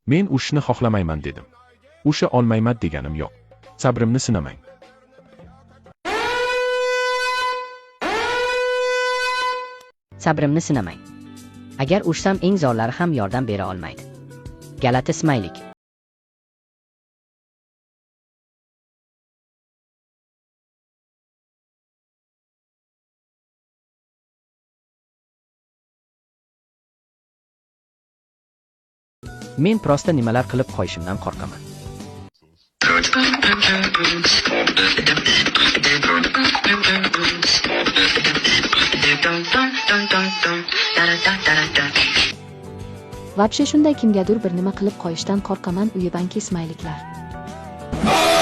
Men urushni xohlamayman dedim. Urusha olmayman deganim yo'q. Sabrimni sinamang. Sabrimni sinamang. Agar urushsam eng zo'rlari ham yordam bera olmaydi. Galati Ismaylik. Men prosta nimalar qilib qo'yishimdan qo'rqaman. Vobshe shunday kimgadir bir nima qilib qo'yishdan qo'rqaman, uyibanki Ismayliklar.